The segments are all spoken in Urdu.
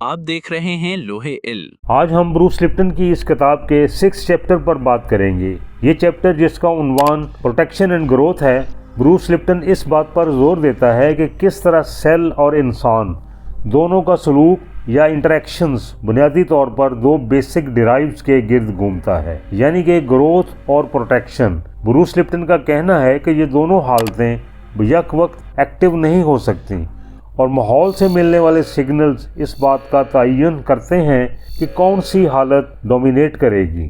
آپ دیکھ رہے ہیں لوہے علم۔ آج ہم بروس لپٹن کی اس کتاب کے 6 چیپٹر پر بات کریں گے۔ یہ چیپٹر جس کا عنوان پروٹیکشن اینڈ گروتھ ہے، بروس لپٹن اس بات پر زور دیتا ہے کہ کس طرح سیل اور انسان دونوں کا سلوک یا انٹریکشنز بنیادی طور پر 2 بیسک ڈرائیوز کے گرد گھومتا ہے، یعنی کہ گروتھ اور پروٹیکشن۔ بروس لپٹن کا کہنا ہے کہ یہ دونوں حالتیں یک وقت ایکٹیو نہیں ہو سکتی، اور ماحول سے ملنے والے سگنلز اس بات کا تعین کرتے ہیں کہ کون سی حالت ڈومینیٹ کرے گی۔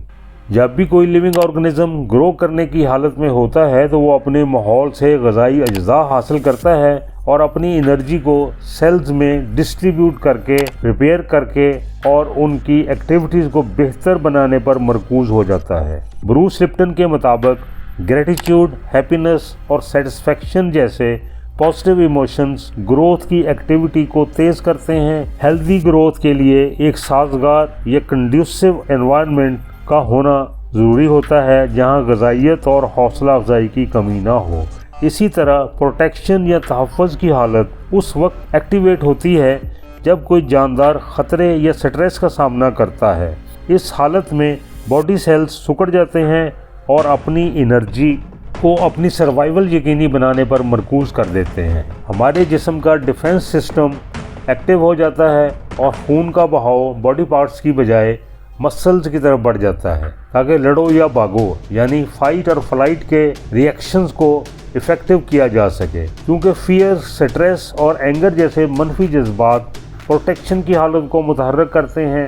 جب بھی کوئی لیونگ آرگنزم گرو کرنے کی حالت میں ہوتا ہے تو وہ اپنے ماحول سے غذائی اجزاء حاصل کرتا ہے اور اپنی انرجی کو سیلز میں ڈسٹریبیوٹ کر کے، ریپیئر کر کے اور ان کی ایکٹیویٹیز کو بہتر بنانے پر مرکوز ہو جاتا ہے۔ بروس لپٹن کے مطابق گریٹیٹیوڈ، ہیپینس اور سیٹسفیکشن جیسے پازیٹیو ایموشنز گروتھ کی ایکٹیویٹی کو تیز کرتے ہیں۔ ہیلدی گروتھ کے لیے ایک سازگار یا کنڈیوسو انوائرنمنٹ کا ہونا ضروری ہوتا ہے جہاں غذائیت اور حوصلہ افزائی کی کمی نہ ہو۔ اسی طرح پروٹیکشن یا تحفظ کی حالت اس وقت ایکٹیویٹ ہوتی ہے جب کوئی جاندار خطرے یا سٹریس کا سامنا کرتا ہے۔ اس حالت میں باڈی سیلز سکڑ جاتے ہیں اور اپنی انرجی کو اپنی سروائیول یقینی بنانے پر مرکوز کر دیتے ہیں۔ ہمارے جسم کا ڈیفنس سسٹم ایکٹیو ہو جاتا ہے اور خون کا بہاؤ باڈی پارٹس کی بجائے مسلز کی طرف بڑھ جاتا ہے تاکہ لڑو یا بھاگو یعنی فائٹ اور فلائٹ کے ری ایکشنز کو افیکٹو کیا جا سکے، کیونکہ فیئر، سٹریس اور اینگر جیسے منفی جذبات پروٹیکشن کی حالت کو متحرک کرتے ہیں۔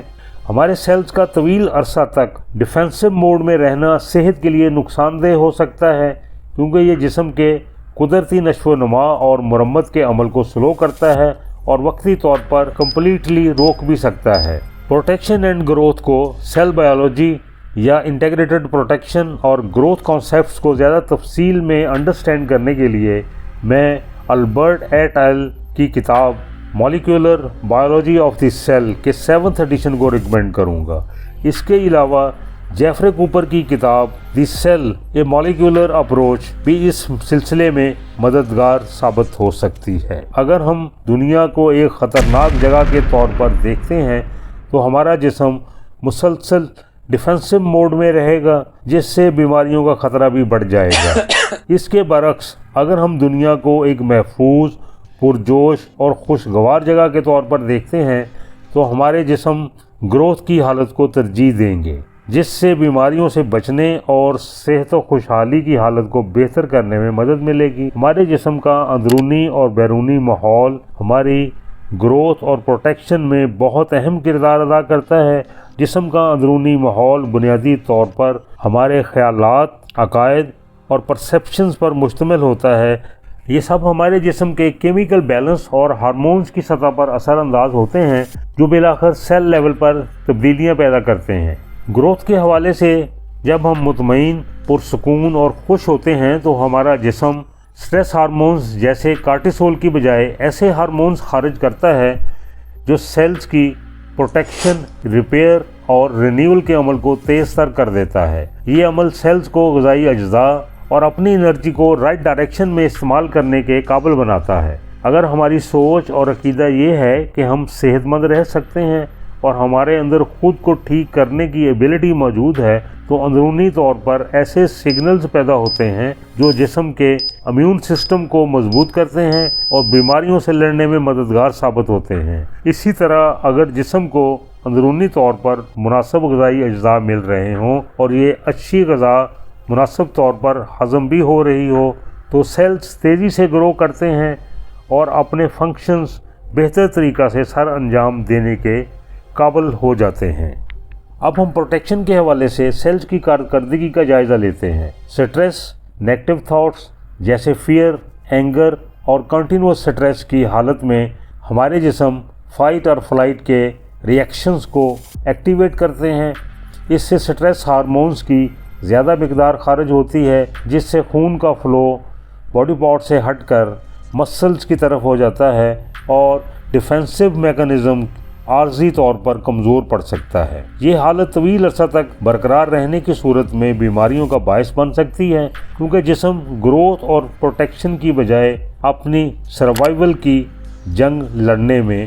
ہمارے سیلز کا طویل عرصہ تک ڈیفینسو موڈ میں رہنا صحت کے لیے نقصان دہ ہو سکتا ہے، کیونکہ یہ جسم کے قدرتی نشو و نما اور مرمت کے عمل کو سلو کرتا ہے اور وقتی طور پر کمپلیٹلی روک بھی سکتا ہے۔ پروٹیکشن اینڈ گروتھ کو سیل بائیولوجی یا انٹیگریٹڈ پروٹیکشن اور گروتھ کانسیپٹس کو زیادہ تفصیل میں انڈرسٹینڈ کرنے کے لیے میں البرٹ ایٹ ایل کی کتاب molecular biology of the sale کے 7th ایڈیشن کو ریکمینڈ کروں گا۔ اس کے علاوہ جیفرے کوپر کی کتاب the sale a molecular approach بھی اس سلسلے میں مددگار ثابت ہو سکتی ہے۔ اگر ہم دنیا کو ایک خطرناک جگہ کے طور پر دیکھتے ہیں تو ہمارا جسم مسلسل ڈیفنسو موڈ میں رہے گا، جس سے بیماریوں کا خطرہ بھی بڑھ جائے گا۔ اس کے برعکس اگر ہم دنیا کو ایک محفوظ، پرجوش اور خوشگوار جگہ کے طور پر دیکھتے ہیں تو ہمارے جسم گروتھ کی حالت کو ترجیح دیں گے، جس سے بیماریوں سے بچنے اور صحت و خوشحالی کی حالت کو بہتر کرنے میں مدد ملے گی۔ ہمارے جسم کا اندرونی اور بیرونی ماحول ہماری گروتھ اور پروٹیکشن میں بہت اہم کردار ادا کرتا ہے۔ جسم کا اندرونی ماحول بنیادی طور پر ہمارے خیالات، عقائد اور پرسیپشنز پر مشتمل ہوتا ہے۔ یہ سب ہمارے جسم کے کیمیکل بیلنس اور ہارمونز کی سطح پر اثر انداز ہوتے ہیں، جو بالآخر سیل لیول پر تبدیلیاں پیدا کرتے ہیں۔ گروتھ کے حوالے سے جب ہم مطمئن، پرسکون اور خوش ہوتے ہیں تو ہمارا جسم سٹریس ہارمونز جیسے کارٹیسول کی بجائے ایسے ہارمونز خارج کرتا ہے جو سیلز کی پروٹیکشن، ریپیئر اور رینیول کے عمل کو تیز تر کر دیتا ہے۔ یہ عمل سیلز کو غذائی اجزاء اور اپنی انرجی کو رائٹ ڈائریکشن میں استعمال کرنے کے قابل بناتا ہے۔ اگر ہماری سوچ اور عقیدہ یہ ہے کہ ہم صحت مند رہ سکتے ہیں اور ہمارے اندر خود کو ٹھیک کرنے کی ایبلٹی موجود ہے تو اندرونی طور پر ایسے سگنلز پیدا ہوتے ہیں جو جسم کے امیون سسٹم کو مضبوط کرتے ہیں اور بیماریوں سے لڑنے میں مددگار ثابت ہوتے ہیں۔ اسی طرح اگر جسم کو اندرونی طور پر مناسب غذائی اجزاء مل رہے ہوں اور یہ اچھی غذا مناسب طور پر ہضم بھی ہو رہی ہو تو سیلز تیزی سے گرو کرتے ہیں اور اپنے فنکشنز بہتر طریقہ سے سر انجام دینے کے قابل ہو جاتے ہیں۔ اب ہم پروٹیکشن کے حوالے سے سیلز کی کارکردگی کا جائزہ لیتے ہیں۔ سٹریس، نیگیٹو تھاٹس جیسے فیئر، اینگر اور کنٹینیوس سٹریس کی حالت میں ہمارے جسم فائٹ اور فلائٹ کے ری ایکشنز کو ایکٹیویٹ کرتے ہیں۔ اس سے سٹریس ہارمونز کی زیادہ مقدار خارج ہوتی ہے، جس سے خون کا فلو باڈی پارٹ سے ہٹ کر مسلز کی طرف ہو جاتا ہے اور ڈیفینسو میکانزم عارضی طور پر کمزور پڑ سکتا ہے۔ یہ حالت طویل عرصہ تک برقرار رہنے کی صورت میں بیماریوں کا باعث بن سکتی ہے، کیونکہ جسم گروتھ اور پروٹیکشن کی بجائے اپنی سروائیول کی جنگ لڑنے میں